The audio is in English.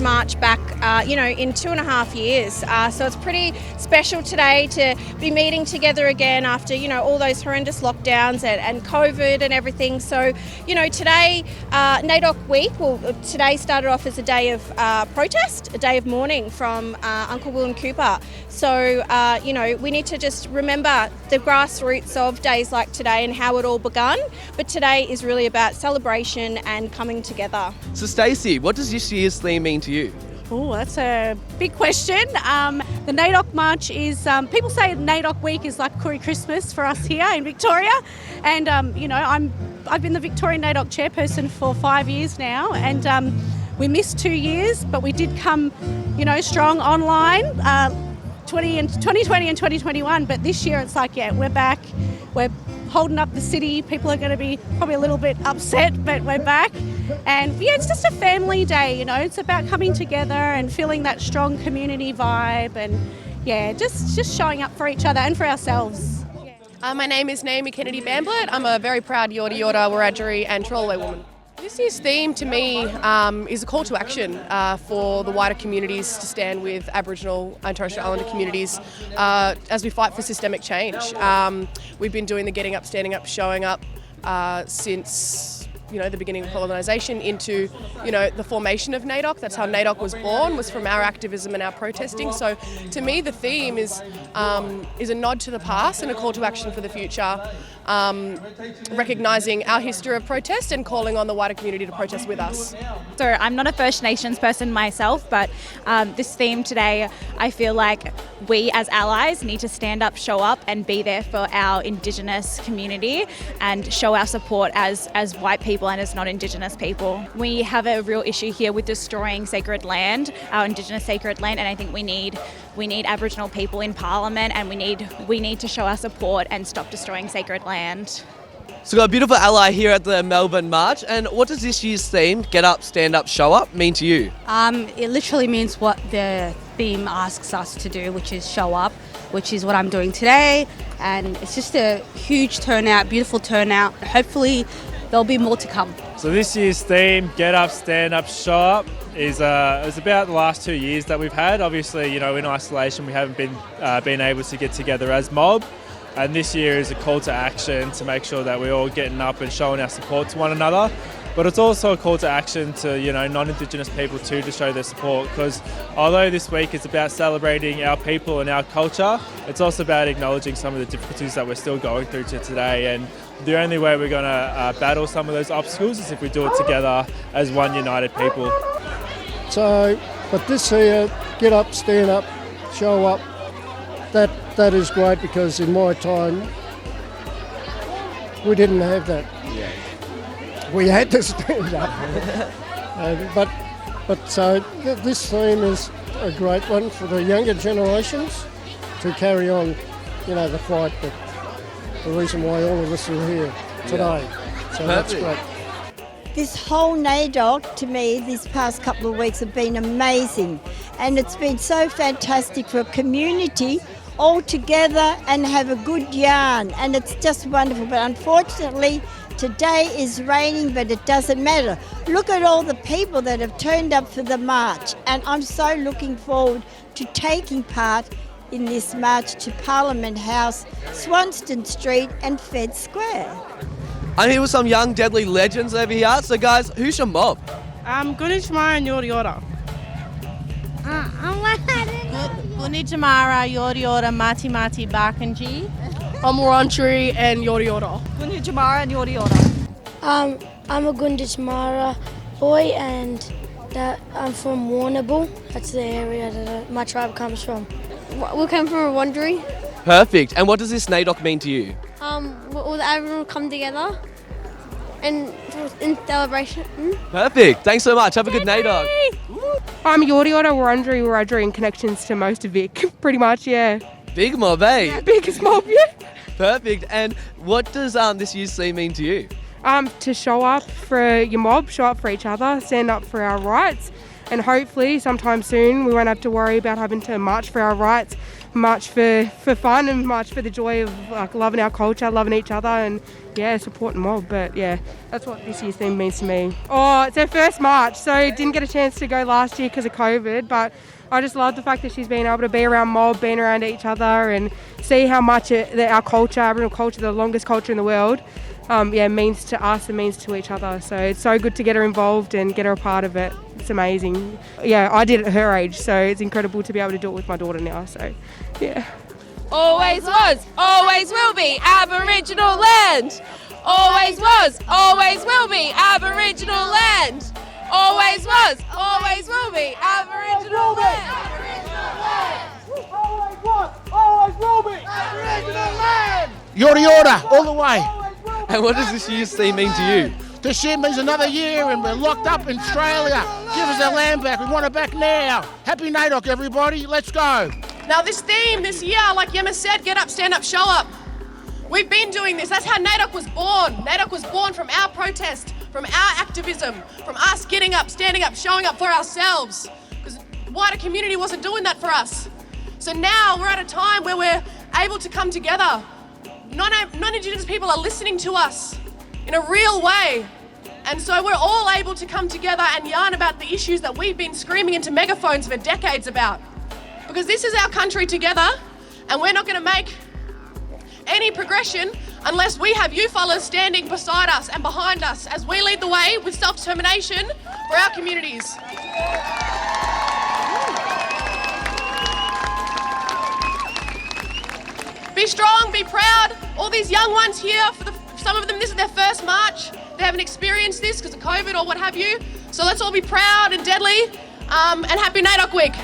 march back, in 2.5 years. So it's pretty special today to be meeting together again after, all those horrendous lockdowns and COVID and everything. So, today, NAIDOC Week, today started off as a day of protest, a day of mourning from Uncle Will and Cooper. So, we need to just remember the grassroots of days like today and how it all begun. But today is really about celebration and coming together. So Stacie, what does this year's theme mean to you? Oh, that's a big question. The NAIDOC March is, people say NAIDOC Week is like Koori Christmas for us here in Victoria. And, I've been the Victorian NAIDOC chairperson for 5 years now. And we missed 2 years, but we did come, strong online, 2020 and 2021. But this year it's like, we're back. We're holding up the city. People are going to be probably a little bit upset, but we're back. And it's just a family day, it's about coming together and feeling that strong community vibe and just showing up for each other and for ourselves. My name is Naomi Kennedy-Bamblett. I'm a very proud Yorta Yorta, Wiradjuri and Palawa woman. This year's theme to me is a call to action for the wider communities to stand with Aboriginal and Torres Strait Islander communities as we fight for systemic change. We've been doing the getting up, standing up, showing up since the beginning of colonisation into the formation of NAIDOC. That's how NAIDOC was born, was from our activism and our protesting. So to me the theme is a nod to the past and a call to action for the future, recognising our history of protest and calling on the wider community to protest with us. So I'm not a First Nations person myself, but this theme today, I feel like we as allies need to stand up, show up and be there for our Indigenous community and show our support as white people and as non-Indigenous people. We have a real issue here with destroying sacred land, our Indigenous sacred land, and I think we need Aboriginal people in Parliament, and we need to show our support and stop destroying sacred land. So we've got a beautiful ally here at the Melbourne March, and what does this year's theme, Get Up, Stand Up, Show Up, mean to you? It literally means what the theme asks us to do, which is show up, which is what I'm doing today, and it's just a huge turnout, beautiful turnout. Hopefully there'll be more to come. So this year's theme, Get Up, Stand Up, Show Up, is about the last 2 years that we've had. Obviously, in isolation we haven't been able to get together as mob. And this year is a call to action to make sure that we're all getting up and showing our support to one another. But it's also a call to action to, non-Indigenous people too, to show their support, because although this week is about celebrating our people and our culture, it's also about acknowledging some of the difficulties that we're still going through to today. And the only way we're going to battle some of those obstacles is if we do it together as one united people. So, but this here, Get Up, Stand Up, Show Up, that is great, because in my time we didn't have that. Yeah. We had to stand up. So this theme is a great one for the younger generations to carry on, the fight. But the reason why all of us are here today. So that's great. This whole NAIDOC, to me, these past couple of weeks have been amazing. And it's been so fantastic for a community all together and have a good yarn. And it's just wonderful. But unfortunately, today is raining, but it doesn't matter. Look at all the people that have turned up for the march. And I'm so looking forward to taking part in this march to Parliament House, Swanston Street and Fed Square. I'm here with some young deadly legends over here. So guys, who's your mob? Gunitjmara and Yorta Yorta. Gunitjmara, Yorta Yorta, Mati Mati, Barkanji. I'm Wiradjuri and Yorta Yorta. Gunitjmara and Yorta Yorta. I'm a Gunitjmara boy, and I'm from Warrnambool. That's the area that my tribe comes from. We came from Wiradjuri. Perfect. And what does this NAIDOC mean to you? All the Aboriginal come together and in celebration. Perfect. Thanks so much. Have a good NAIDOC. I'm Yorta Yorta, Wiradjuri and connections to most of Vic. Pretty much, yeah. Big mob, eh? Yeah, biggest mob, yeah. Perfect. And what does this year's theme mean to you? To show up for your mob, show up for each other, stand up for our rights, and hopefully sometime soon we won't have to worry about having to march for our rights, march for fun and march for the joy of like loving our culture, loving each other and supporting mob. But that's what this year's theme means to me. Oh, it's her first march, so didn't get a chance to go last year because of COVID, but I just love the fact that she's been able to be around mob, being around each other and see how much our culture, Aboriginal culture, the longest culture in the world, means to us and means to each other. So it's so good to get her involved and get her a part of it. It's amazing. I did it at her age, so it's incredible to be able to do it with my daughter now. So, Always was, always will be Aboriginal land. Always was, always will be Aboriginal land. Always was, always will be Aboriginal land. Always was, always will be Aboriginal land. Yorta Yorta, all the way. And what does this year's theme mean to you? This year means another year and we're locked up in Australia. Give us our land back. We want it back now. Happy NAIDOC, everybody. Let's go. Now this theme this year, like Yemma said, get up, stand up, show up. We've been doing this. That's how NAIDOC was born. NAIDOC was born from our protest, from our activism, from us getting up, standing up, showing up for ourselves. Because the wider community wasn't doing that for us. So now we're at a time where we're able to come together. Non-Indigenous people are listening to us in a real way. And so we're all able to come together and yarn about the issues that we've been screaming into megaphones for decades about. Because this is our country together, and we're not going to make any progression unless we have you fellas standing beside us and behind us as we lead the way with self-determination for our communities. Be strong, be proud. All these young ones here, some of them, this is their first march. They haven't experienced this because of COVID or what have you. So let's all be proud and deadly, and happy NAIDOC Week.